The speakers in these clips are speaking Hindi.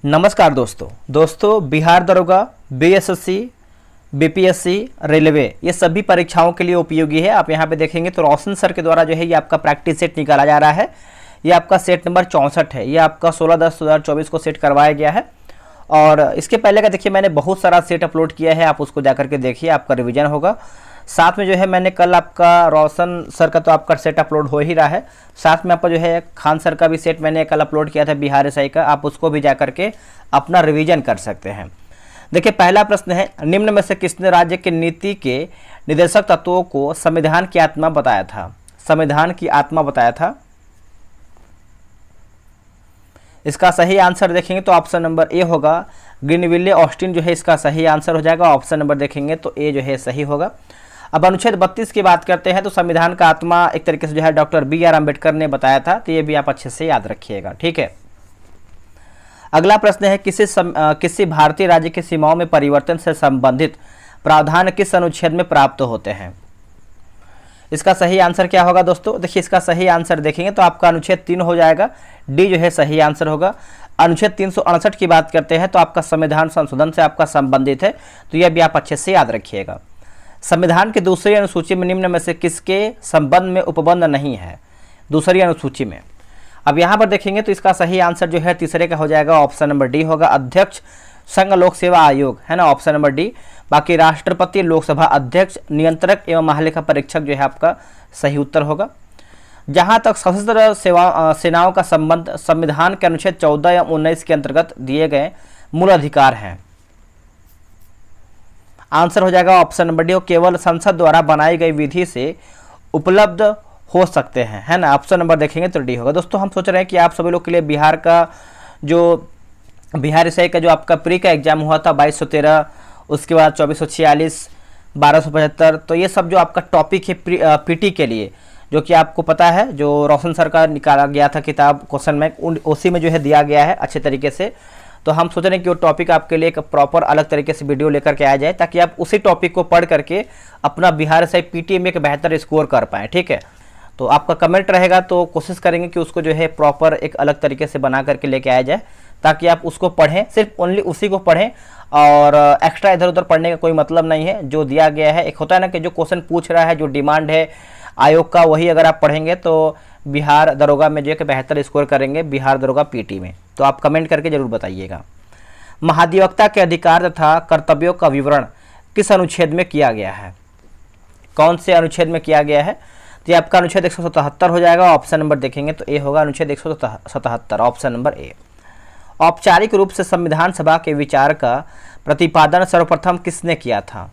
नमस्कार दोस्तों बिहार दरोगा, बीएसएससी, बीपीएससी, रेलवे ये सभी परीक्षाओं के लिए उपयोगी है। आप यहाँ पे देखेंगे तो रोशन सर के द्वारा जो है ये आपका प्रैक्टिस सेट निकाला जा रहा है। ये आपका सेट नंबर 64 है। ये आपका 16/10/2024 को सेट करवाया गया है। और इसके पहले का देखिए मैंने बहुत सारा सेट अपलोड किया है, आप उसको जाकर के देखिए, आपका रिवीजन होगा। साथ में जो है मैंने कल आपका रोशन सर का तो आपका सेट अपलोड हो ही रहा है, साथ में आपका जो है खान सर का भी सेट मैंने कल अपलोड किया था बिहार एसआई का, आप उसको भी जाकर के अपना रिवीजन कर सकते हैं। देखिए पहला प्रश्न है, निम्न में से किसने राज्य के नीति के निर्देशक तत्वों को संविधान की आत्मा बताया था? संविधान की आत्मा बताया था। इसका सही आंसर देखेंगे तो ऑप्शन नंबर ए होगा, ग्रीनविले ऑस्टिन जो है इसका सही आंसर हो जाएगा। ऑप्शन नंबर देखेंगे तो ए जो है सही होगा। अब अनुच्छेद 32 की बात करते हैं तो संविधान का आत्मा एक तरीके से जो है डॉक्टर बी.आर. अम्बेडकर ने बताया था, तो ये भी आप अच्छे से याद रखिएगा, ठीक है। अगला प्रश्न है, किसी भारतीय राज्य की सीमाओं में परिवर्तन से संबंधित प्रावधान किस अनुच्छेद में प्राप्त होते हैं? इसका सही आंसर क्या होगा दोस्तों? देखिए इसका सही आंसर देखेंगे तो आपका अनुच्छेद 3 हो जाएगा, डी जो है सही आंसर होगा। अनुच्छेद 368 की बात करते हैं तो आपका संविधान संशोधन से आपका संबंधित है, तो यह भी आप अच्छे से याद रखिएगा। संविधान की दूसरी अनुसूची में निम्न में से किसके संबंध में उपबंध नहीं है? दूसरी अनुसूची में अब यहाँ पर देखेंगे तो इसका सही आंसर जो है तीसरे का हो जाएगा, ऑप्शन नंबर डी होगा, अध्यक्ष संघ लोक सेवा आयोग है ना, ऑप्शन नंबर डी। बाकी राष्ट्रपति, लोकसभा अध्यक्ष, नियंत्रक एवं महालेखा परीक्षक जो है आपका सही उत्तर होगा। जहाँ तक सशस्त्र सेनाओं का संबंध संविधान के अनुच्छेद 14 या 19 के अंतर्गत दिए गए मूल अधिकार हैं, आंसर हो जाएगा ऑप्शन नंबर डी, केवल संसद द्वारा बनाई गई विधि से उपलब्ध हो सकते हैं, है ना। ऑप्शन नंबर देखेंगे तो डी होगा। दोस्तों हम सोच रहे हैं कि आप सभी लोग के लिए बिहार का जो बिहार एसआई का जो आपका प्री का एग्जाम हुआ था 2213, उसके बाद 2446, 1275, तो ये सब जो आपका टॉपिक है पीटी के लिए, जो कि आपको पता है जो रोशन सर का निकाला गया था किताब क्वेश्चन में, उसी में जो है दिया गया है अच्छे तरीके से। तो हम सोच रहे हैं कि वो टॉपिक आपके लिए एक प्रॉपर अलग तरीके से वीडियो लेकर के आया जाए, ताकि आप उसी टॉपिक को पढ़ करके अपना बिहार एसआई पीटी में एक बेहतर स्कोर कर पाएँ, ठीक है। तो आपका कमेंट रहेगा तो कोशिश करेंगे कि उसको जो है प्रॉपर एक अलग तरीके से बना करके लेके आया जाए, ताकि आप उसको पढ़ें, सिर्फ ओनली उसी को पढ़ें और एक्स्ट्रा इधर उधर पढ़ने का कोई मतलब नहीं है। जो दिया गया है, एक होता है ना कि जो क्वेश्चन पूछ रहा है, जो डिमांड है आयोग का, वही अगर आप पढ़ेंगे तो बिहार दरोगा में जो है कि बेहतर स्कोर करेंगे बिहार दरोगा पीटी में। तो आप कमेंट करके जरूर बताइएगा। महाधिवक्ता के अधिकार तथा कर्तव्यों का विवरण किस अनुच्छेद में किया गया है? कौन से अनुच्छेद में किया गया है? तो ये आपका अनुच्छेद 177 हो जाएगा। ऑप्शन नंबर देखेंगे तो ए होगा, अनुच्छेद 177, ऑप्शन नंबर ए। औपचारिक रूप से संविधान सभा के विचार का प्रतिपादन सर्वप्रथम किसने किया था?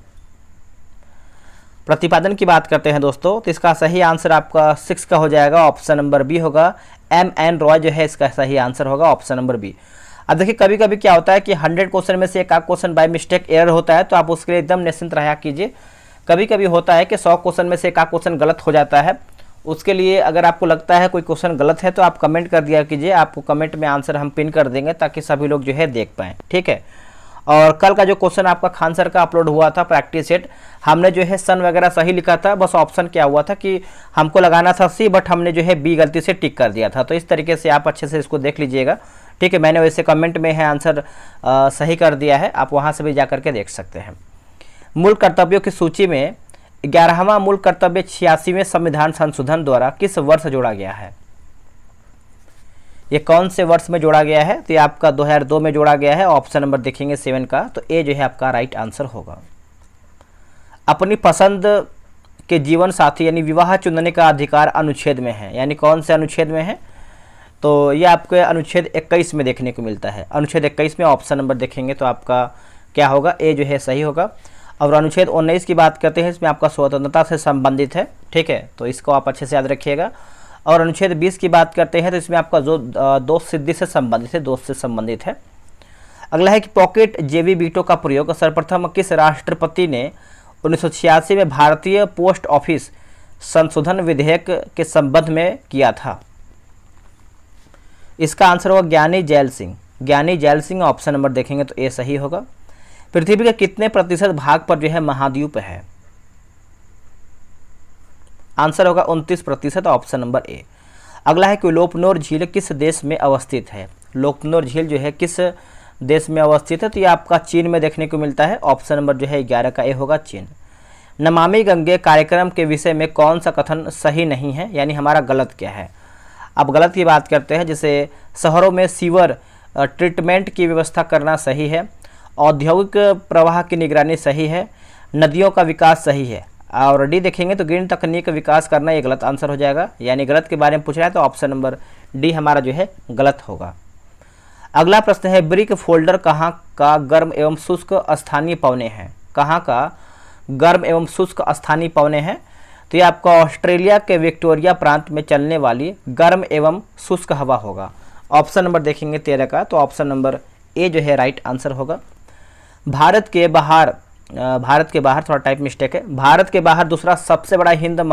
प्रतिपादन की बात करते हैं दोस्तों, तो इसका सही आंसर आपका 6 का हो जाएगा, ऑप्शन नंबर बी होगा, M.N. रॉय जो है इसका सही आंसर होगा, ऑप्शन नंबर बी। अब देखिए कभी कभी क्या होता है कि 100 क्वेश्चन में से एक आध क्वेश्चन बाय मिस्टेक एरर होता है, तो आप उसके लिए एकदम निश्चिंत रहा कीजिए। कभी कभी होता है कि 100 क्वेश्चन में से एक आध क्वेश्चन गलत हो जाता है, उसके लिए अगर आपको लगता है कोई क्वेश्चन गलत है तो आप कमेंट कर दिया कीजिए, आपको कमेंट में आंसर हम पिन कर देंगे ताकि सभी लोग जो है देख पाएँ, ठीक है। और कल का जो क्वेश्चन आपका खान सर का अपलोड हुआ था प्रैक्टिस सेट, हमने जो है सन वगैरह सही लिखा था, बस ऑप्शन क्या हुआ था कि हमको लगाना था सी, बट हमने जो है बी गलती से टिक कर दिया था। तो इस तरीके से आप अच्छे से इसको देख लीजिएगा, ठीक है। मैंने वैसे कमेंट में है आंसर सही कर दिया है, आप वहाँ से भी जा करके देख सकते हैं। मूल कर्तव्यों की सूची में 11वां मूल कर्तव्य 86वें संविधान संशोधन द्वारा किस वर्ष जोड़ा गया है? ये कौन से वर्ष में जोड़ा गया है? तो ये आपका 2002 में जोड़ा गया है, ऑप्शन नंबर देखेंगे 7 का, तो ए जो है आपका राइट आंसर होगा। अपनी पसंद के जीवन साथी यानी विवाह चुनने का अधिकार अनुच्छेद में है, यानी कौन से अनुच्छेद में है? तो ये आपके अनुच्छेद 21 में देखने को मिलता है। अनुच्छेद 21 में ऑप्शन नंबर देखेंगे तो आपका क्या होगा? ए जो है सही होगा। और अनुच्छेद 19 की बात करते हैं, इसमें आपका स्वतंत्रता से संबंधित है, ठीक है, तो इसको आप अच्छे से याद रखिएगा। और अनुच्छेद 20 की बात करते हैं तो इसमें आपका जो दोष सिद्धि से संबंधित है, दोष से संबंधित है। अगला है कि पॉकेट जेवी वीटो का प्रयोग सर्वप्रथम किस राष्ट्रपति ने 1986 में भारतीय पोस्ट ऑफिस संशोधन विधेयक के संबंध में किया था? इसका आंसर होगा ज्ञानी जैल सिंह। ज्ञानी जैल सिंह, ऑप्शन नंबर देखेंगे तो ए सही होगा। पृथ्वी के कितने प्रतिशत भाग पर जो है महाद्वीप है? आंसर होगा 29%, ऑप्शन नंबर ए। अगला है कि लोपनोर झील किस देश में अवस्थित है? लोपनोर झील जो है किस देश में अवस्थित है? तो ये आपका चीन में देखने को मिलता है। ऑप्शन नंबर जो है 11 का ए होगा, चीन। नमामि गंगे कार्यक्रम के विषय में कौन सा कथन सही नहीं है, यानी हमारा गलत क्या है? अब गलत की बात करते हैं, जैसे शहरों में सीवर ट्रीटमेंट की व्यवस्था करना सही है, औद्योगिक प्रवाह की निगरानी सही है, नदियों का विकास सही है। और डी देखेंगे तो ग्रीन तकनीक का विकास करना ये गलत आंसर हो जाएगा, यानी गलत के बारे में पूछ रहा है तो ऑप्शन नंबर डी हमारा जो है गलत होगा। अगला प्रश्न है, ब्रिक फोल्डर कहाँ का गर्म एवं शुष्क स्थानीय पवने हैं? कहाँ का गर्म एवं शुष्क स्थानीय पवने हैं? तो ये आपका ऑस्ट्रेलिया के विक्टोरिया प्रांत में चलने वाली गर्म एवं शुष्क हवा होगा। ऑप्शन नंबर देखेंगे 13 का, तो ऑप्शन नंबर ए जो है राइट आंसर होगा। भारत के बाहर थोड़ा टाइप मिस्टेक है। भारत के बाहर दूसरा सबसे बड़ा हिंदू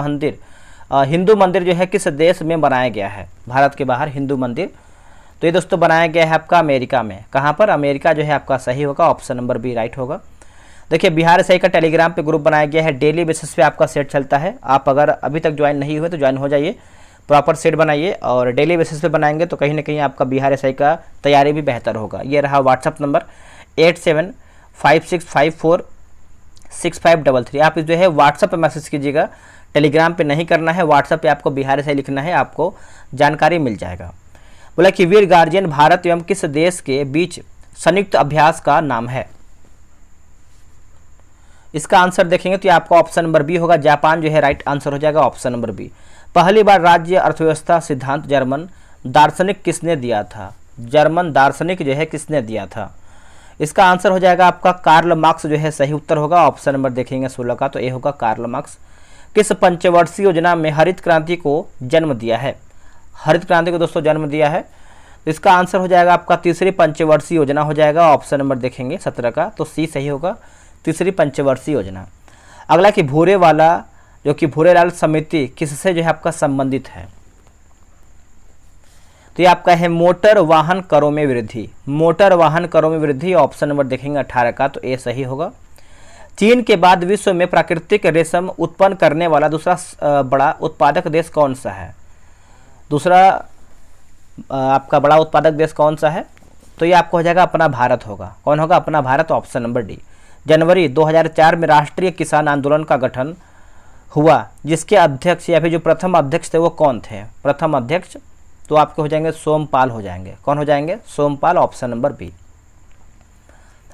मंदिर जो है किस देश में बनाया गया है? भारत के बाहर हिंदू मंदिर, तो ये दोस्तों बनाया गया है आपका अमेरिका में। कहाँ पर? अमेरिका जो है आपका सही होगा, ऑप्शन नंबर बी राइट होगा। देखिए बिहार SI का टेलीग्राम पे ग्रुप बनाया गया है, डेली बेसिस पे आपका सेट चलता है। आप अगर अभी तक ज्वाइन नहीं हुए तो ज्वाइन हो जाइए, प्रॉपर सेट बनाइए और डेली बेसिस पे बनाएंगे तो कहीं ना कहीं आपका बिहार SI का तैयारी भी बेहतर होगा। ये रहा व्हाट्सअप नंबर 8756546533। आप जो है व्हाट्सअप पे मैसेज कीजिएगा, टेलीग्राम पे नहीं करना है, व्हाट्सअप पे आपको बिहार SI लिखना है, आपको जानकारी मिल जाएगा। बोला कि वीर गार्जियन भारत एवं किस देश के बीच संयुक्त अभ्यास का नाम है? इसका आंसर देखेंगे तो ये आपका ऑप्शन नंबर बी होगा, जापान जो है राइट आंसर हो जाएगा, ऑप्शन नंबर बी। पहली बार राज्य अर्थव्यवस्था सिद्धांत जर्मन दार्शनिक किसने दिया था? जर्मन दार्शनिक जो है किसने दिया था? इसका आंसर हो जाएगा आपका कार्ल मार्क्स जो है सही उत्तर होगा। ऑप्शन नंबर देखेंगे 16 का, तो ए होगा कार्ल मार्क्स। किस पंचवर्षीय योजना में हरित क्रांति को जन्म दिया है? हरित क्रांति को दोस्तों जन्म दिया है, तो इसका आंसर हो जाएगा आपका तीसरी पंचवर्षीय योजना हो जाएगा। ऑप्शन नंबर देखेंगे 17 का, तो सी सही होगा, तीसरी पंचवर्षीय योजना। अगला कि भूरेलाल समिति किससे जो है आपका संबंधित है? तो ये आपका है मोटर वाहन करों में वृद्धि। मोटर वाहन करों में वृद्धि, ऑप्शन नंबर देखेंगे 18 का, तो ए सही होगा। चीन के बाद विश्व में प्राकृतिक रेशम उत्पन्न करने वाला दूसरा बड़ा उत्पादक देश कौन सा है? दूसरा आपका बड़ा उत्पादक देश कौन सा है? तो ये आपको हो जाएगा अपना भारत होगा। कौन होगा? अपना भारत, ऑप्शन नंबर डी। जनवरी 2004 में राष्ट्रीय किसान आंदोलन का गठन हुआ, जिसके अध्यक्ष या फिर जो प्रथम अध्यक्ष थे वो कौन थे? प्रथम अध्यक्ष तो आपके हो जाएंगे सोमपाल हो जाएंगे। कौन हो जाएंगे? Sompal, option number B.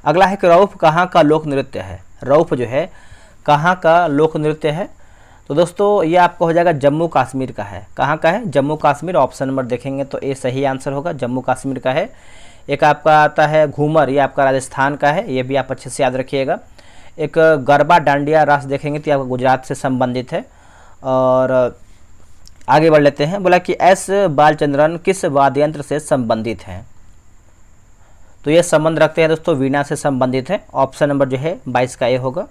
अगला है कि रऊफ कहाँ का लोक नृत्य है? रऊफ जो है कहाँ का लोक नृत्य है? तो दोस्तों ये आपका हो जाएगा जम्मू कश्मीर का है। कहाँ का है? जम्मू कश्मीर, ऑप्शन नंबर देखेंगे तो ए सही आंसर होगा, जम्मू कश्मीर का है। एक आपका आता है घूमर, ये आपका राजस्थान का है, ये भी आप अच्छे से याद रखिएगा। एक गरबा डांडिया रास देखेंगे तो आपका गुजरात से संबंधित है। और आगे बढ़ लेते हैं। बोला कि एस बालचंद्रन किस वाद्य यंत्र से संबंधित हैं? तो ये संबंध रखते हैं दोस्तों वीणा से संबंधित है। ऑप्शन नंबर जो है 22 का ए होगा।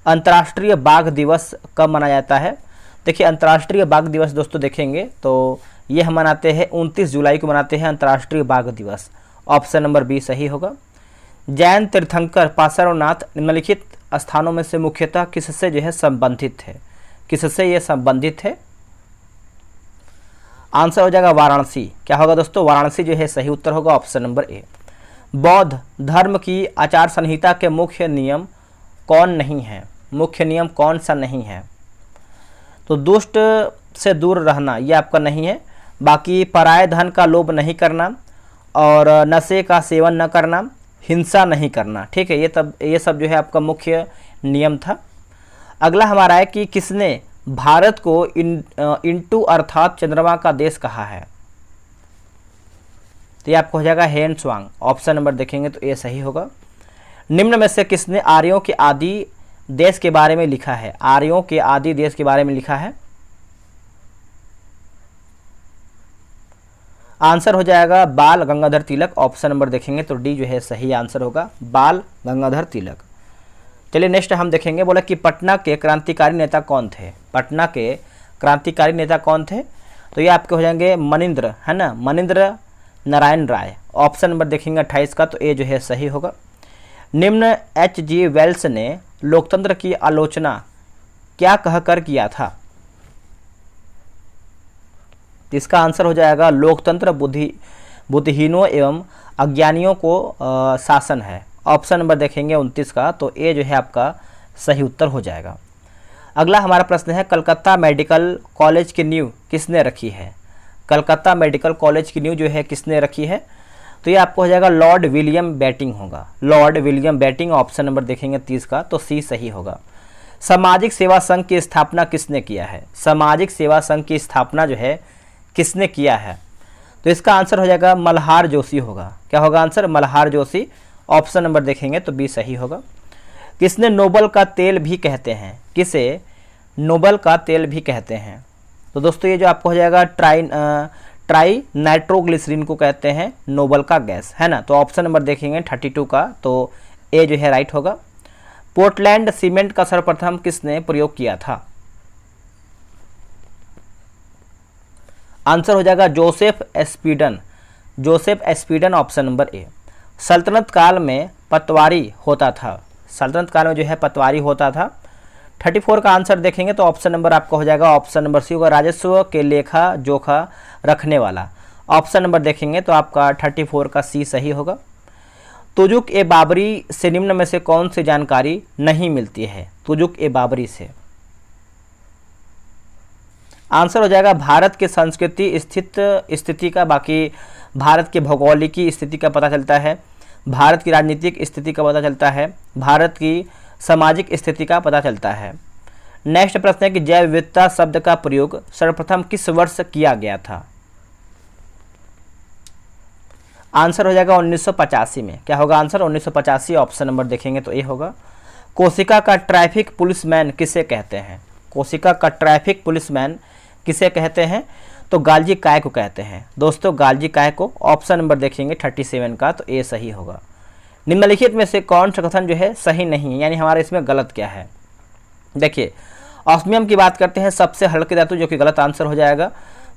अंतर्राष्ट्रीय बाघ दिवस कब मनाया जाता है? देखिए अंतर्राष्ट्रीय बाघ दिवस दोस्तों देखेंगे तो ये हम मनाते हैं 29 जुलाई को मनाते हैं अंतर्राष्ट्रीय बाघ दिवस। ऑप्शन नंबर बी सही होगा। जैन तीर्थंकर पार्श्वनाथ निम्नलिखित स्थानों में से मुख्यतः किससे जो है संबंधित है? किससे ये संबंधित है? आंसर हो जाएगा वाराणसी। क्या होगा दोस्तों? वाराणसी जो है सही उत्तर होगा, ऑप्शन नंबर ए। बौद्ध धर्म की आचार संहिता के मुख्य नियम कौन नहीं है? मुख्य नियम कौन सा नहीं है? तो दुष्ट से दूर रहना ये आपका नहीं है। बाकी पराये धन का लोभ नहीं करना और नशे का सेवन न करना, हिंसा नहीं करना, ठीक है, ये सब जो है आपका मुख्य नियम था। अगला हमारा है कि किसने भारत को इंटू अर्थात चंद्रमा का देश कहा है? तो ये आपको हो जाएगा हेन स्वांग। ऑप्शन नंबर देखेंगे तो ये सही होगा। निम्न में से किसने आर्यों के आदि देश के बारे में लिखा है? आर्यों के आदि देश के बारे में लिखा है। आंसर हो जाएगा बाल गंगाधर तिलक। ऑप्शन नंबर देखेंगे तो डी जो है सही आंसर होगा, बाल गंगाधर तिलक। चलिए नेक्स्ट हम देखेंगे। बोला कि पटना के क्रांतिकारी नेता कौन थे? पटना के क्रांतिकारी नेता कौन थे? तो ये आपके हो जाएंगे मनिंद्र, है ना, मनिंद्र नारायण राय। ऑप्शन नंबर देखेंगे 28 का, तो ए जो है सही होगा। निम्न H.G. वेल्स ने लोकतंत्र की आलोचना क्या कहकर किया था? इसका आंसर हो जाएगा लोकतंत्र बुद्धिहीनों एवं अज्ञानियों को शासन है। ऑप्शन नंबर देखेंगे 29 का, तो ए जो है आपका सही उत्तर हो जाएगा। अगला हमारा प्रश्न है, कलकत्ता मेडिकल कॉलेज की नींव किसने रखी है? कलकत्ता मेडिकल कॉलेज की नींव जो है किसने रखी है? तो ये आपको हो जाएगा लॉर्ड विलियम बेटिंग होगा। Lord William Bentinck, option number देखेंगे 30 का, तो सी सही होगा। सामाजिक सेवा संघ की स्थापना किसने किया है? सामाजिक सेवा संघ की स्थापना जो है किसने किया है? तो इसका आंसर हो जाएगा मल्हार जोशी होगा। क्या होगा answer? Malhar Joshi. Option number देखेंगे तो बी सही होगा। किसने नोबल का तेल भी कहते हैं? किसे नोबल का तेल भी कहते हैं? तो दोस्तों ये जो आपको हो जाएगा ट्राई नाइट्रोग्लिसरीन को कहते हैं नोबल का गैस, है ना। तो ऑप्शन नंबर देखेंगे 32 का, तो ए जो है राइट होगा। पोर्टलैंड सीमेंट का सर्वप्रथम किसने प्रयोग किया था? आंसर हो जाएगा Joseph Aspdin. Joseph Aspdin, option number A. सल्तनत काल में पटवारी होता था। सल्तनत काल में जो है पटवारी होता था। 34 का आंसर देखेंगे तो ऑप्शन नंबर आपका हो जाएगा ऑप्शन नंबर सी होगा, राजस्व के लेखा जोखा रखने वाला। ऑप्शन नंबर देखेंगे तो आपका 34 का सी सही होगा। तुजुक ए बाबरी से निम्न में से कौन सी जानकारी नहीं मिलती है? तुजुक ए बाबरी से आंसर हो जाएगा भारत के संस्कृति स्थिति का, बाकी भारत के भौगोलिकी स्थिति का पता चलता है, भारत की राजनीतिक स्थिति का पता चलता है, भारत की सामाजिक स्थिति का पता चलता है। नेक्स्ट प्रश्न है कि जैव विविधता शब्द का प्रयोग सर्वप्रथम किस वर्ष किया गया था? आंसर हो जाएगा 1985 में। क्या होगा आंसर? 1985, ऑप्शन नंबर देखेंगे तो ए होगा। कोशिका का ट्रैफिक पुलिसमैन किसे कहते हैं? कोशिका का ट्रैफिक पुलिसमैन किसे कहते हैं? तो गालजी काय को कहते हैं। दोस्तों गालजी काय को, ऑप्शन नंबर देखेंगे 37 का, तो ए सही होगा। निम्नलिखित में से कौन सा कथन जो है सही नहीं है, यानी हमारे इसमें गलत क्या है? देखिए ऑस्मियम की बात करते हैं, सबसे हल्के धातु, जो कि गलत आंसर हो जाएगा।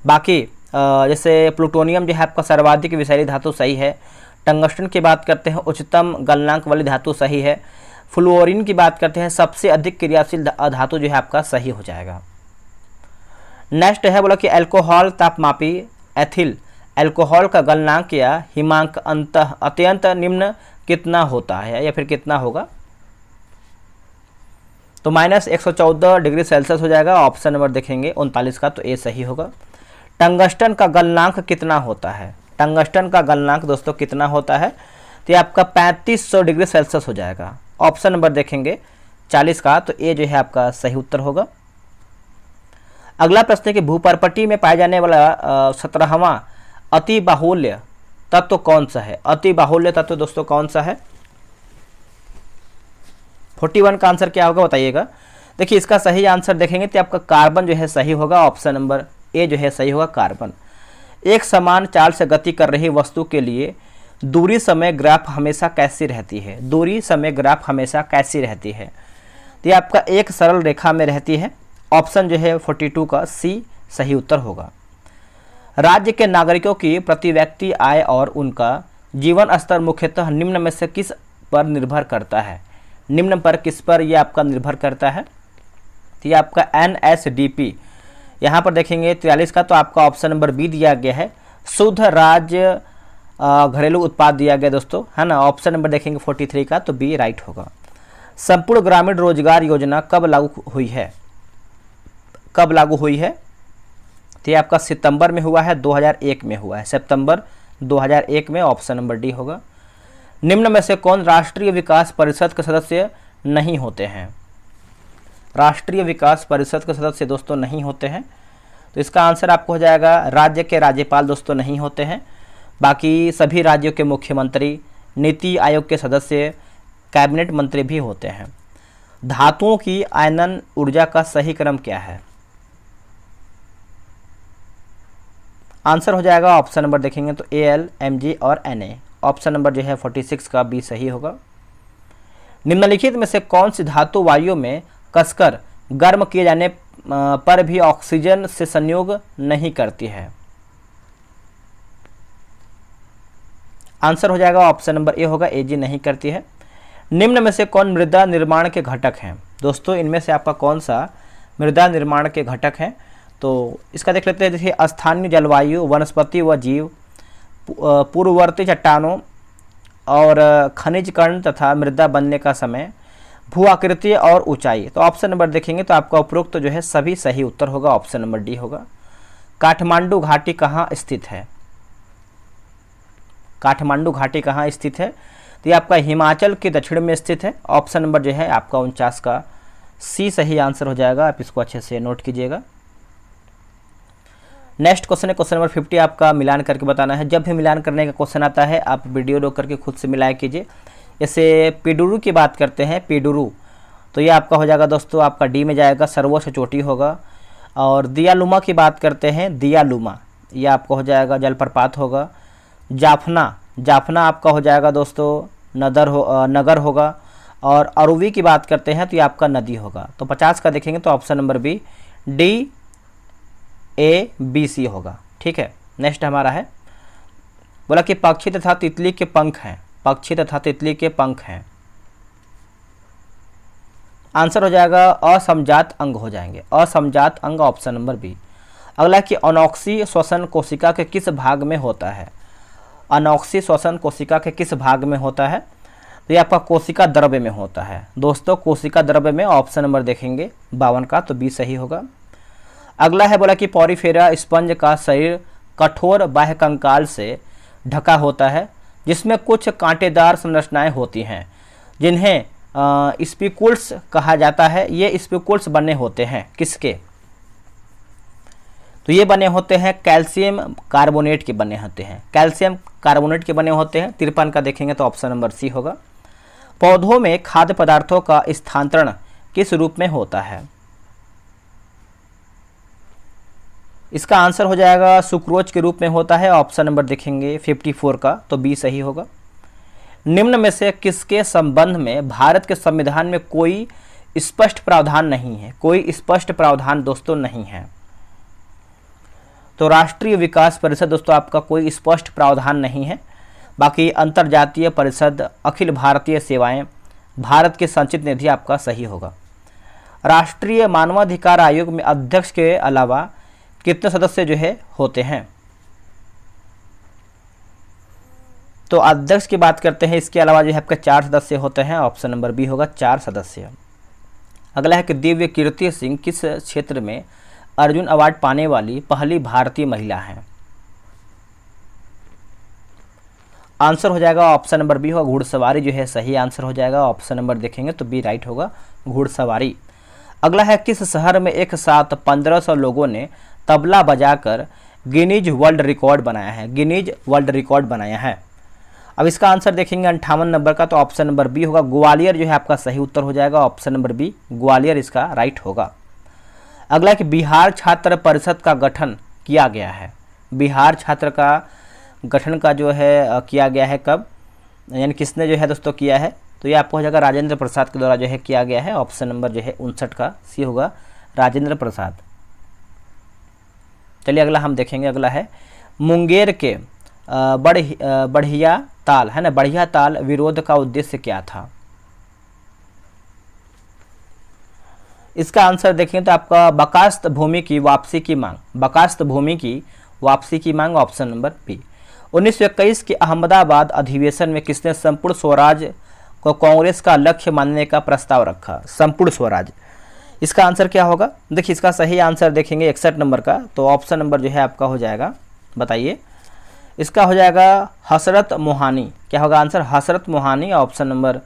बाकी जैसे प्लूटोनियम जो है आपका सर्वाधिक विषैली धातु, सही है। टंगस्टन की बात करते हैं, उच्चतम गलनांक वाली धातु, सही है। फ्लोरीन की बात करते हैं, सबसे अधिक क्रियाशील धातु जो है आपका सही हो जाएगा। नेक्स्ट है बोला कि अल्कोहल तापमापी एथिल अल्कोहल का गलनांक या हिमांक अत्यंत निम्न कितना होता है, या फिर कितना होगा? तो -114 डिग्री सेल्सियस हो जाएगा। ऑप्शन नंबर देखेंगे 39 का, तो ए सही होगा। टंगस्टन का गलनांक कितना होता है? टंगस्टन का गलनांक दोस्तों कितना होता है? तो ये आपका 3500 डिग्री सेल्सियस हो जाएगा। ऑप्शन नंबर देखेंगे 40 का, तो ए जो है आपका सही उत्तर होगा। अगला प्रश्न है कि भूपर्पटी में पाए जाने वाला 17वां अति बाहुल्य तत्व कौन सा है? अति बाहुल्य तत्व दोस्तों कौन सा है? 41 का आंसर क्या होगा बताइएगा। देखिए इसका सही आंसर देखेंगे तो आपका कार्बन जो है सही होगा। ऑप्शन नंबर ए जो है सही होगा, कार्बन। एक समान चाल से गति कर रही वस्तु के लिए दूरी समय ग्राफ हमेशा कैसी रहती है? दूरी समय ग्राफ हमेशा कैसी रहती है? तो ये आपका एक सरल रेखा में रहती है। ऑप्शन जो है 42 का सी सही उत्तर होगा। राज्य के नागरिकों की प्रति व्यक्ति आय और उनका जीवन स्तर मुख्यतः निम्न में से किस पर निर्भर करता है? निम्न पर किस पर यह आपका निर्भर करता है? तो ये आपका NSDP, यहाँ पर देखेंगे 43 का, तो आपका ऑप्शन नंबर बी दिया गया है। शुद्ध राज्य घरेलू उत्पाद दिया गया दोस्तों, है ना। ऑप्शन नंबर देखेंगे 43 का, तो बी राइट होगा। संपूर्ण ग्रामीण रोजगार योजना कब लागू हुई है? कब लागू हुई है? तो ये आपका सितंबर में हुआ है, 2001 में हुआ है, सितंबर 2001 में। ऑप्शन नंबर डी होगा। निम्न में से कौन राष्ट्रीय विकास परिषद के सदस्य नहीं होते हैं? राष्ट्रीय विकास परिषद के सदस्य दोस्तों नहीं होते हैं, तो इसका आंसर आपको हो जाएगा राज्य के राज्यपाल दोस्तों नहीं होते हैं। बाकी सभी राज्यों के मुख्यमंत्री, नीति आयोग के सदस्य, कैबिनेट मंत्री भी होते हैं। धातुओं की आयनन ऊर्जा का सही क्रम क्या है? आंसर हो जाएगा ऑप्शन नंबर देखेंगे तो Al, Mg और Na। ऑप्शन नंबर जो है 46 का बी सही होगा। निम्नलिखित में से कौन सी धातु वायु में कसकर गर्म किए जाने पर भी ऑक्सीजन से संयोग नहीं करती है? आंसर हो जाएगा ऑप्शन नंबर ए होगा, Ag नहीं करती है। निम्न में से कौन मृदा निर्माण के घटक हैं? दोस्तों इनमें से आपका कौन सा मृदा निर्माण के घटक हैं? तो इसका देख लेते हैं। देखिए स्थानीय जलवायु, वनस्पति व जीव, पूर्ववर्ती चट्टानों और खनिज कण तथा मृदा बनने का समय, भू आकृति और ऊंचाई। तो ऑप्शन नंबर देखेंगे तो आपका उपरोक्त तो जो है सभी सही उत्तर होगा, ऑप्शन नंबर डी होगा। काठमांडू घाटी कहाँ स्थित है? काठमांडू घाटी कहाँ स्थित है? तो ये आपका हिमाचल के दक्षिण में स्थित है। ऑप्शन नंबर जो है आपका 49 का सी सही आंसर हो जाएगा। आप इसको अच्छे से नोट कीजिएगा। नेक्स्ट क्वेश्चन है क्वेश्चन नंबर 50। आपका मिलान करके बताना है। जब भी मिलान करने का क्वेश्चन आता है आप वीडियो रोक करके खुद से मिलाया कीजिए। जैसे पिडुरु की बात करते हैं, पिडुरु, तो ये आपका हो जाएगा दोस्तों, आपका डी में जाएगा, सर्वोच्च चोटी होगा। और दियालुमा की बात करते हैं, दियालुमा, ये आपका हो जाएगा जलप्रपात होगा। जाफना, जाफना आपका हो जाएगा दोस्तों नगर होगा। और अरुवी की बात करते हैं तो ये आपका नदी होगा। तो 50 का देखेंगे तो option number B, D A B C होगा। ठीक है, नेक्स्ट हमारा है, बोला कि पक्षी तथा तितली के पंख हैं, पक्षी तथा तितली के पंख हैं। आंसर हो जाएगा असमजात अंग हो जाएंगे, असमजात अंग, ऑप्शन नंबर बी। अगला कि अनॉक्सी श्वसन कोशिका के किस भाग में होता है? अनॉक्सी श्वसन कोशिका के किस भाग में होता है? तो ये आपका कोशिका द्रव्य में होता है दोस्तों, कोशिका द्रव्य में। ऑप्शन नंबर देखेंगे 52 का, तो बी सही होगा। अगला है, बोला कि पॉरीफेरा स्पंज का शरीर कठोर बाह्य कंकाल से ढका होता है जिसमें कुछ कांटेदार संरचनाएं होती हैं जिन्हें स्पिकुल्स कहा जाता है। ये स्पिकुल्स बने होते हैं किसके? तो ये बने होते हैं कैल्शियम कार्बोनेट के बने होते हैं, कैल्शियम कार्बोनेट के बने होते हैं। 53 का देखेंगे तो ऑप्शन नंबर सी होगा। पौधों में खाद्य पदार्थों का स्थानांतरण किस रूप में होता है? इसका आंसर हो जाएगा सुक्रोज के रूप में होता है। ऑप्शन नंबर देखेंगे 54 का, तो बी सही होगा। निम्न में से किसके संबंध में भारत के संविधान में कोई स्पष्ट प्रावधान नहीं है? कोई स्पष्ट प्रावधान दोस्तों नहीं है। तो राष्ट्रीय विकास परिषद दोस्तों आपका कोई स्पष्ट प्रावधान नहीं है। बाकी अंतर्जातीय परिषद, अखिल भारतीय सेवाएं, भारत के संचित निधि आपका सही होगा। राष्ट्रीय मानवाधिकार आयोग में अध्यक्ष के अलावा कितने सदस्य जो है होते हैं? तो अध्यक्ष की बात करते हैं, इसके अलावा जो है आपके 4 सदस्य होते हैं। ऑप्शन नंबर बी होगा 4 सदस्य। अगला है कि दिव्य कीर्ति सिंह किस क्षेत्र में अर्जुन अवार्ड पाने वाली पहली भारतीय महिला हैं? आंसर हो जाएगा ऑप्शन नंबर बी होगा, घुड़सवारी जो है सही आंसर हो जाएगा। ऑप्शन नंबर देखेंगे तो बी राइट होगा, घुड़सवारी। अगला है, किस शहर में एक साथ 1500 लोगों ने तबला बजाकर गिनीज वर्ल्ड रिकॉर्ड बनाया है? गिनीज वर्ल्ड रिकॉर्ड बनाया है। अब इसका आंसर देखेंगे 58 नंबर का, तो ऑप्शन नंबर बी होगा, ग्वालियर जो है आपका सही उत्तर हो जाएगा। ऑप्शन नंबर बी, ग्वालियर इसका राइट होगा। अगला कि बिहार छात्र परिषद का गठन किया गया है। बिहार छात्र का गठन का जो है किया गया है कब, यानी किसने जो है दोस्तों किया है? तो ये आपको हो जाएगा राजेंद्र प्रसाद के द्वारा जो है किया गया है। ऑप्शन नंबर जो है 59 का सी होगा, राजेंद्र प्रसाद। चलिए अगला हम देखेंगे। अगला है, मुंगेर के बढ़िया ताल है ना, बढ़िया ताल विरोध का उद्देश्य क्या था? इसका आंसर देखें तो आपका बकास्त भूमि की वापसी की मांग, बकास्त भूमि की वापसी की मांग। Option number B. 1921 के अहमदाबाद अधिवेशन में किसने संपूर्ण स्वराज को कांग्रेस का लक्ष्य मानने का प्रस्ताव रखा? संपूर्ण स्वराज, इसका आंसर क्या होगा? देखिए इसका सही आंसर देखेंगे 61 नंबर का, तो ऑप्शन नंबर जो है आपका हो जाएगा, बताइए, इसका हो जाएगा हसरत मोहानी। क्या होगा आंसर? हसरत मोहानी। ऑप्शन नंबर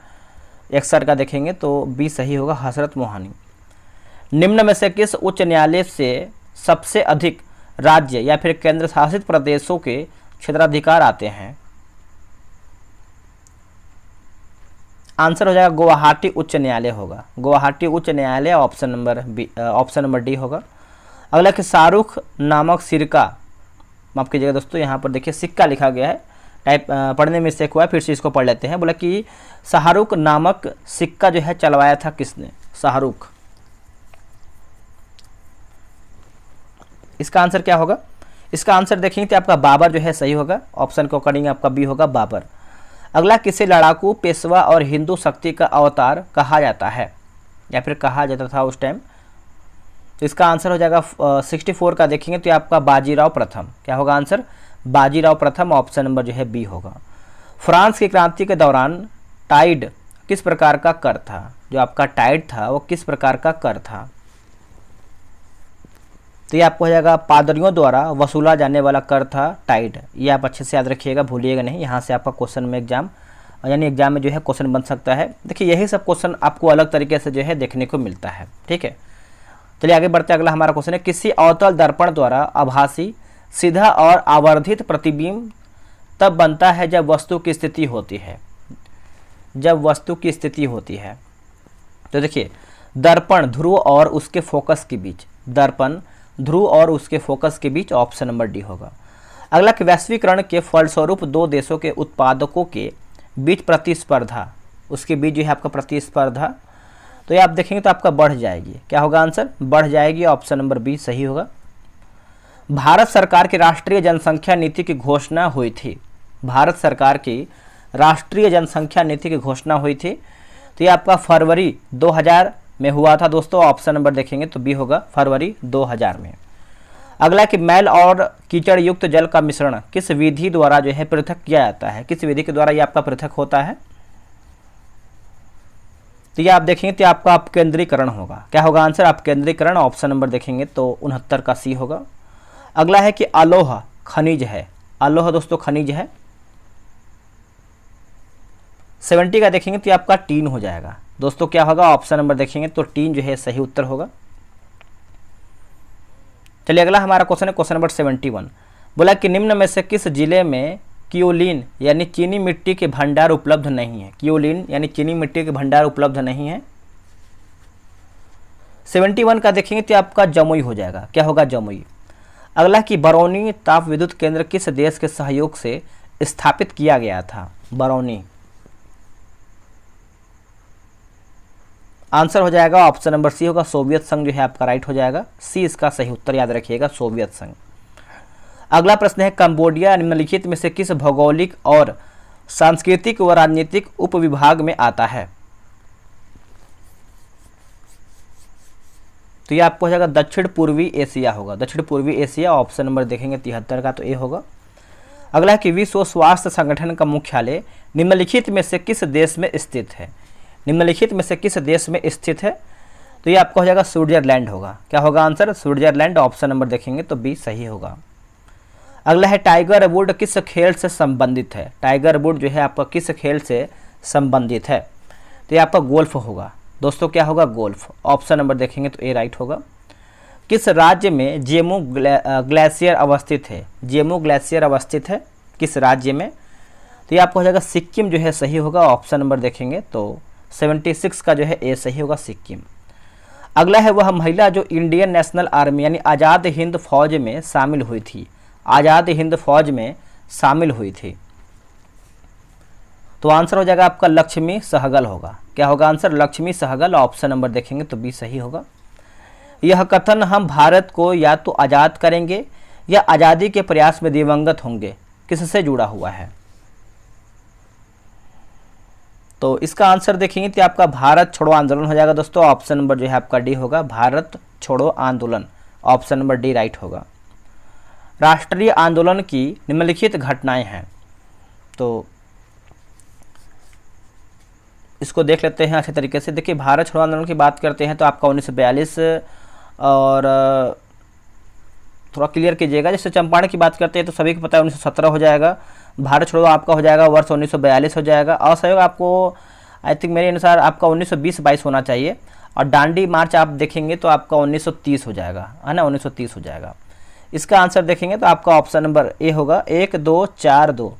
61 का देखेंगे तो बी सही होगा, हसरत मोहानी। निम्न में से किस उच्च न्यायालय से सबसे अधिक राज्य या फिर केंद्र शासित प्रदेशों के क्षेत्राधिकार आते हैं? आंसर हो जाएगा गुवाहाटी उच्च न्यायालय होगा, गुवाहाटी उच्च न्यायालय। Option number B, option number D होगा। अगला कि शाहरुख नामक सिरका, माफ कीजिएगा दोस्तों, यहाँ पर देखिए सिक्का लिखा गया है, टाइप पढ़ने में मिस्टेक हुआ है, फिर से इसको पढ़ लेते हैं। बोला कि शाहरुख नामक सिक्का जो है चलवाया था किसने? शाहरुख। इसका आंसर क्या होगा? इसका आंसर देखेंगे तो आपका बाबर जो है सही होगा। ऑप्शन के अकॉर्डिंग आपका बी होगा, बाबर। अगला, किसे लड़ाकू, पेशवा और हिंदू शक्ति का अवतार कहा जाता है या फिर कहा जाता था उस टाइम? तो इसका आंसर हो जाएगा 64 का देखेंगे तो आपका बाजीराव प्रथम। क्या होगा आंसर? बाजीराव प्रथम, ऑप्शन नंबर जो है बी होगा। फ्रांस की क्रांति के दौरान टाइड किस प्रकार का कर था? जो आपका टाइड था वो किस प्रकार का कर था? तो ये आपको हो जाएगा पादरियों द्वारा वसूला जाने वाला कर था टाइड। ये आप अच्छे से याद रखिएगा, भूलिएगा नहीं, यहाँ से आपका क्वेश्चन में एग्जाम में जो है क्वेश्चन बन सकता है। देखिए यही सब क्वेश्चन आपको अलग तरीके से जो है देखने को मिलता है। ठीक है, चलिए आगे बढ़ते हैं। अगला हमारा क्वेश्चन है, किसी अवतल दर्पण द्वारा आभासी सीधा और आवर्धित प्रतिबिंब तब बनता है जब वस्तु की स्थिति होती है। जब वस्तु की स्थिति होती है तो देखिए दर्पण ध्रुव और उसके फोकस के बीच, दर्पण ध्रुव और उसके फोकस के बीच, ऑप्शन नंबर डी होगा। अगला कि वैश्वीकरण के फलस्वरूप दो देशों के उत्पादकों के बीच प्रतिस्पर्धा, उसके बीच जो है आपका प्रतिस्पर्धा, तो ये आप देखेंगे तो आपका बढ़ जाएगी। क्या होगा आंसर? बढ़ जाएगी, ऑप्शन नंबर बी सही होगा। भारत सरकार की राष्ट्रीय जनसंख्या नीति की घोषणा हुई थी। भारत सरकार की राष्ट्रीय जनसंख्या नीति की घोषणा हुई थी, तो ये आपका फरवरी 2000 में हुआ था दोस्तों। ऑप्शन नंबर देखेंगे तो बी होगा, फरवरी 2000 में। अगला कि मैल और कीचड़ युक्त जल का मिश्रण किस विधि द्वारा जो है पृथक किया जाता है? किस विधि के द्वारा ये आपका पृथक होता है? तो ये आप देखेंगे तो आपका अपकेंद्रीकरण होगा। क्या होगा आंसर? अपकेंद्रीकरण, ऑप्शन नंबर देखेंगे तो 69 का सी होगा। अगला है कि अलोह खनिज है। अलोह दोस्तों खनिज है। 70 का देखेंगे तो आपका टीन हो जाएगा दोस्तों। क्या होगा? ऑप्शन नंबर देखेंगे तो टीन जो है सही उत्तर होगा। चलिए अगला हमारा क्वेश्चन है क्वेश्चन नंबर 71। बोला कि निम्न में से किस जिले में कियोलिन यानी चीनी मिट्टी के भंडार उपलब्ध नहीं है? कियोलिन यानी चीनी मिट्टी के भंडार उपलब्ध नहीं है। 71 का देखेंगे तो आपका जमुई हो जाएगा। क्या होगा? जमुई। अगला कि बरौनी ताप विद्युत केंद्र किस देश के सहयोग से स्थापित किया गया था? बरौनी। आंसर हो जाएगा ऑप्शन नंबर सी होगा, सोवियत संघ जो है आपका राइट हो जाएगा। सी इसका सही उत्तर, याद रखिएगा, सोवियत संघ। अगला प्रश्न है, कंबोडिया निम्नलिखित में से किस भौगोलिक और सांस्कृतिक व राजनीतिक उपविभाग में आता है? तो ये आपको हो जाएगा दक्षिण पूर्वी एशिया होगा। दक्षिण पूर्वी एशिया, ऑप्शन नंबर देखेंगे 73 का तो ए होगा। अगला है कि विश्व स्वास्थ्य संगठन का मुख्यालय निम्नलिखित में से किस देश में स्थित है? निम्नलिखित में से किस देश में स्थित है? तो ये आपका हो जाएगा स्विट्जरलैंड होगा। क्या होगा आंसर? स्विट्जरलैंड, ऑप्शन नंबर देखेंगे तो बी सही होगा। अगला है टाइगर वुड किस खेल से संबंधित है? टाइगर वुड जो है आपका किस खेल से संबंधित है? तो ये आपका गोल्फ होगा दोस्तों। क्या होगा? गोल्फ, ऑप्शन नंबर देखेंगे तो ए राइट होगा। किस राज्य में जेमू ग्लेशियर अवस्थित है? जेमू ग्लेशियर अवस्थित है किस राज्य में? तो ये आपको हो जाएगा सिक्किम जो है सही होगा, ऑप्शन नंबर देखेंगे तो 76 का जो है ए सही होगा, सिक्किम। अगला है वह महिला जो इंडियन नेशनल आर्मी यानी आज़ाद हिंद फौज में शामिल हुई थी। आज़ाद हिंद फौज में शामिल हुई थी, तो आंसर हो जाएगा आपका लक्ष्मी सहगल होगा। क्या होगा answer? Lakshmi Sahgal, option number देखेंगे तो बी सही होगा। यह कथन हम भारत को या तो आज़ाद करेंगे या आज़ादी के प्रयास में दिवंगत होंगे किससे जुड़ा हुआ है? तो इसका आंसर देखेंगे तो आपका भारत छोड़ो आंदोलन हो जाएगा दोस्तों। ऑप्शन नंबर जो है आपका डी होगा, भारत छोड़ो आंदोलन, ऑप्शन नंबर डी राइट होगा। राष्ट्रीय आंदोलन की निम्नलिखित घटनाएं हैं, तो इसको देख लेते हैं अच्छे तरीके से। देखिए भारत छोड़ो आंदोलन की बात करते हैं तो आपका 1942 और थोड़ा क्लियर कीजिएगा। जैसे चंपारण की बात करते हैं तो सभी को पता है 1917 हो जाएगा। भारत छोड़ो आपका हो जाएगा वर्ष 1942 हो जाएगा। असहयोग आपको आई थिंक मेरे अनुसार आपका 1920-22 होना चाहिए। और डांडी मार्च आप देखेंगे तो आपका 1930 हो जाएगा, है ना, 1930 हो जाएगा। इसका आंसर देखेंगे तो आपका ऑप्शन नंबर ए होगा, 1 2 4 2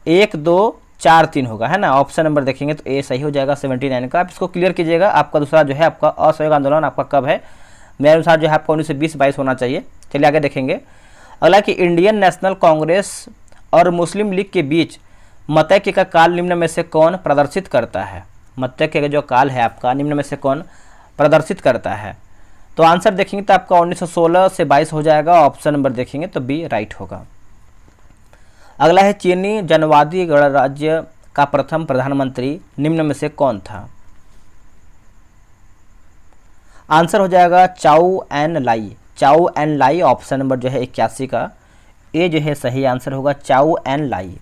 1 2 4 3 होगा, है ना। ऑप्शन नंबर देखेंगे तो ए सही हो जाएगा 79 का। आप इसको क्लियर कीजिएगा। आपका दूसरा जो है आपका असहयोग आंदोलन आपका कब है? मेरे अनुसार जो है आपका 1920-22 होना चाहिए। चलिए आगे देखेंगे। अगला कि इंडियन नेशनल कांग्रेस और मुस्लिम लीग के बीच मतैक्य का काल निम्न में से कौन प्रदर्शित करता है? मतैक्य का जो काल है आपका निम्न में से कौन प्रदर्शित करता है? तो आंसर देखेंगे तो आपका 1916 से 22 हो जाएगा। ऑप्शन नंबर देखेंगे तो बी राइट होगा। अगला है चीनी जनवादी गणराज्य का प्रथम प्रधानमंत्री निम्न में से कौन था? आंसर हो जाएगा चाउ एन लाई। चाउ एन लाई, ऑप्शन नंबर जो है 81 का ए जो है सही आंसर होगा, चाउ एन लाई।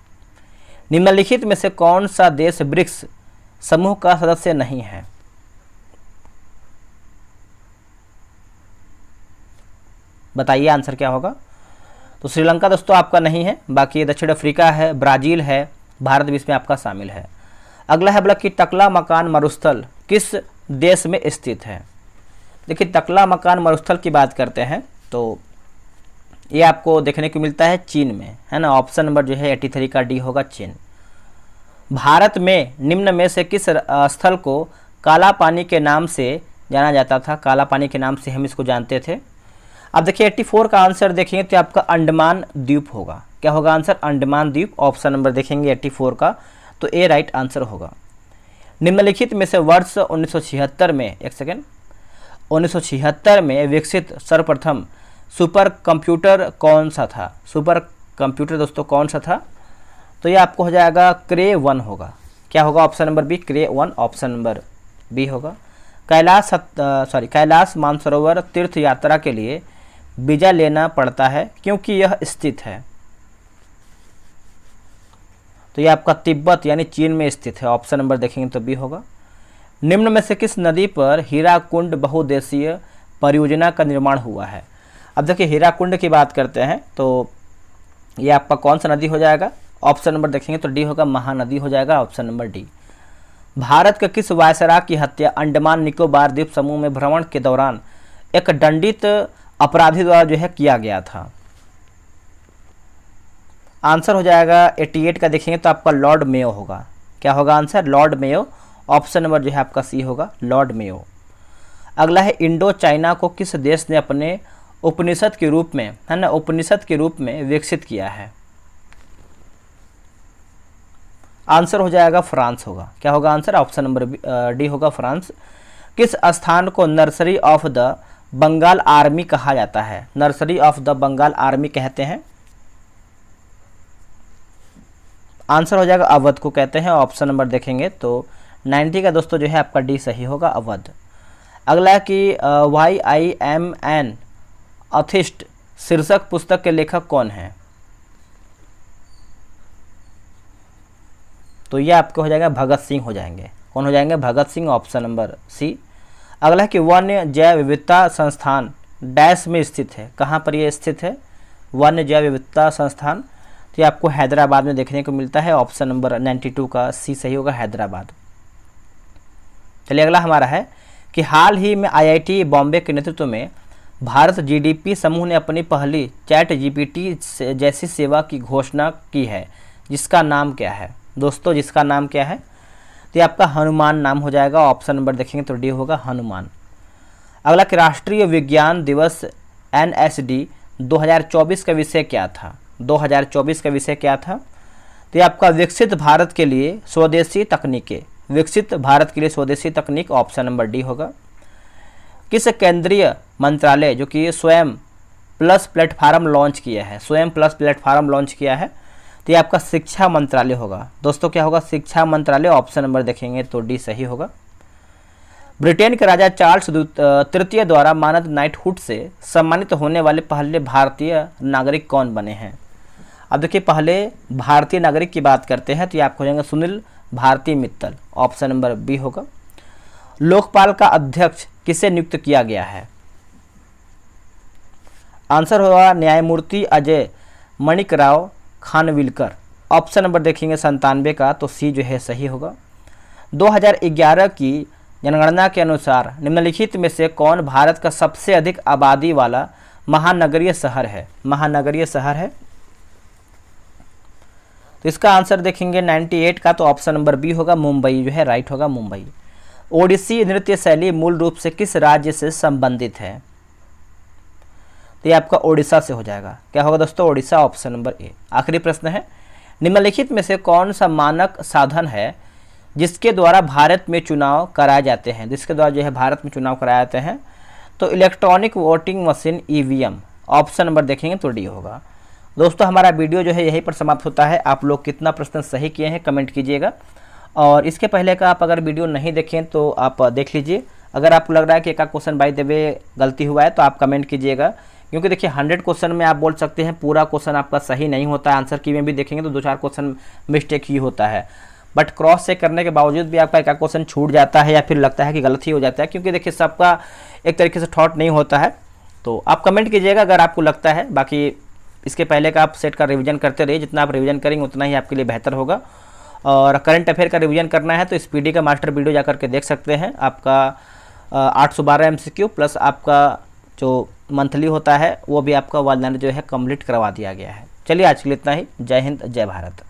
निम्नलिखित में से कौन सा देश ब्रिक्स समूह का सदस्य नहीं है? बताइए आंसर क्या होगा। तो श्रीलंका दोस्तों आपका नहीं है, बाकी दक्षिण अफ्रीका है, ब्राज़ील है, भारत भी इसमें आपका शामिल है। अगला है बोला कि टकला मकान मरुस्थल किस देश में स्थित है? देखिए टकला मकान मरुस्थल की बात करते हैं तो ये आपको देखने को मिलता है चीन में, है ना। ऑप्शन नंबर जो है 83 का डी होगा, चीन। भारत में निम्न में से किस स्थल को काला पानी के नाम से जाना जाता था? काला पानी के नाम से हम इसको जानते थे। अब देखिए 84 का आंसर देखेंगे तो आपका अंडमान द्वीप होगा। क्या होगा आंसर? अंडमान द्वीप। ऑप्शन नंबर देखेंगे 84 का, तो ए राइट आंसर होगा। निम्नलिखित में से वर्ष 1976 में, एक सेकेंड, 1976 में विकसित सर्वप्रथम सुपर कंप्यूटर कौन सा था? सुपर कंप्यूटर दोस्तों कौन सा था? तो ये आपको हो जाएगा क्रे 1 होगा। क्या होगा? ऑप्शन नंबर बी, क्रे 1 ऑप्शन नंबर बी होगा। कैलाश मानसरोवर तीर्थ यात्रा के लिए वीजा लेना पड़ता है क्योंकि यह स्थित है। तो ये आपका तिब्बत यानी चीन में स्थित है। ऑप्शन नंबर देखेंगे तो बी होगा। निम्न में से किस नदी पर हीराकुंड बहुउद्देशीय परियोजना का निर्माण हुआ है? अब देखिए हीराकुंड की बात करते हैं तो ये आपका कौन सा नदी हो जाएगा? ऑप्शन नंबर देखेंगे तो डी होगा, महानदी हो जाएगा, ऑप्शन नंबर डी। भारत के किस वायसराय की हत्या अंडमान निकोबार द्वीप समूह में भ्रमण के दौरान एक दंडित अपराधी द्वारा जो है किया गया था? आंसर हो जाएगा 88 का देखेंगे तो आपका लॉर्ड मेयो होगा। क्या होगा answer? Lord Mayo. Option number जो है आपका सी होगा, लॉर्ड मेयो। अगला है इंडो चाइना को किस देश ने अपने उपनिषद के रूप में, है ना, उपनिषद के रूप में विकसित किया है? आंसर हो जाएगा फ्रांस होगा। क्या होगा आंसर? ऑप्शन नंबर डी होगा, फ्रांस। किस स्थान को nursery of the Bengal army कहा जाता है? Nursery of the Bengal army कहते हैं। आंसर हो जाएगा अवध को कहते हैं। ऑप्शन नंबर देखेंगे तो 90 का दोस्तों जो है आपका डी सही होगा, अवध। अगला है कि YIMN अथिस्ट शीर्षक पुस्तक के लेखक कौन है? तो ये आपको हो जाएगा भगत सिंह हो जाएंगे। कौन हो जाएंगे? Bhagat Singh, option number C. अगला है कि वन्य जैव विविधता संस्थान डैश में स्थित है। कहाँ पर ये स्थित है? वन्य जैव विविधता संस्थान, तो ये आपको हैदराबाद में देखने को मिलता है। ऑप्शन नंबर 92 का सी सही होगा, हैदराबाद। चलिए अगला हमारा है कि हाल ही में IIT बॉम्बे के नेतृत्व में भारत GDP समूह ने अपनी पहली चैट GPT जैसी सेवा की घोषणा की है, जिसका नाम क्या है? दोस्तों जिसका नाम क्या है? तो ये आपका हनुमान नाम हो जाएगा। ऑप्शन नंबर देखेंगे तो डी होगा, हनुमान। अगला कि राष्ट्रीय विज्ञान दिवस NSD 2024 का विषय क्या था? 2024 का विषय क्या था? तो ये आपका विकसित भारत के लिए स्वदेशी तकनीकें, विकसित भारत के लिए स्वदेशी तकनीक, ऑप्शन नंबर डी होगा। किस केंद्रीय मंत्रालय जो कि स्वयं प्लस प्लेटफार्म लॉन्च किया है, स्वयं प्लस प्लेटफार्म लॉन्च किया है? तो ये आपका शिक्षा मंत्रालय होगा। दोस्तों क्या होगा? शिक्षा मंत्रालय। ऑप्शन नंबर देखेंगे तो डी सही होगा। ब्रिटेन के राजा चार्ल्स तृतीय द्वारा मानद नाइटहुड से सम्मानित होने वाले पहले भारतीय नागरिक कौन बने हैं? अब देखिए पहले भारतीय नागरिक की बात करते हैं तो ये आपको हो जाएंगे Sunil Bharti Mittal, option number B होगा। लोकपाल का अध्यक्ष किसे नियुक्त किया गया है? आंसर होगा न्यायमूर्ति अजय मणिकराव खानविलकर। ऑप्शन नंबर देखेंगे 97 का, तो सी जो है सही होगा। 2011 की जनगणना के अनुसार निम्नलिखित में से कौन भारत का सबसे अधिक आबादी वाला महानगरीय शहर है? महानगरीय शहर है तो इसका आंसर देखेंगे 98 का, तो ऑप्शन नंबर बी होगा, मुंबई जो है राइट होगा, मुंबई। ओडिसी नृत्य शैली मूल रूप से किस राज्य से संबंधित है? तो ये आपका ओडिशा से हो जाएगा। क्या होगा दोस्तों? ओडिशा, ऑप्शन नंबर ए। आखिरी प्रश्न है, निम्नलिखित में से कौन सा मानक साधन है जिसके द्वारा भारत में चुनाव कराए जाते हैं? जिसके द्वारा जो है भारत में चुनाव कराए जाते हैं? तो electronic voting machine EVM, option number देखेंगे तो डी होगा। दोस्तों हमारा वीडियो जो है यहीं पर समाप्त होता है। आप लोग कितना प्रश्न सही किए हैं कमेंट कीजिएगा, और इसके पहले का आप अगर वीडियो नहीं देखें तो आप देख लीजिए। अगर आपको लग रहा है कि एक क्वेश्चन बाय द वे गलती हुआ है तो आप कमेंट कीजिएगा, क्योंकि देखिए 100 क्वेश्चन में आप बोल सकते हैं पूरा क्वेश्चन आपका सही नहीं होता है, आंसर की में भी देखेंगे तो 2-4 क्वेश्चन मिस्टेक ही होता है, बट क्रॉस चेक करने के बावजूद भी आपका एक क्वेश्चन छूट जाता है या फिर लगता है कि गलत ही हो जाता है, क्योंकि देखिए सबका एक तरीके से थॉट नहीं होता है। तो आप कमेंट कीजिएगा अगर आपको लगता है, बाकी इसके पहले का आप सेट का रिवीजन करते रहिए, जितना आप रिवीजन करेंगे उतना ही आपके लिए बेहतर होगा। और करंट अफेयर का रिवीजन करना है तो स्पीडी का मास्टर वीडियो जाकर के देख सकते हैं, आपका 812 MCQ प्लस आपका जो मंथली होता है वो भी आपका 1 जो है कंप्लीट करवा दिया गया है। चलिए आज के लिए इतना ही। जय हिंद, जय भारत।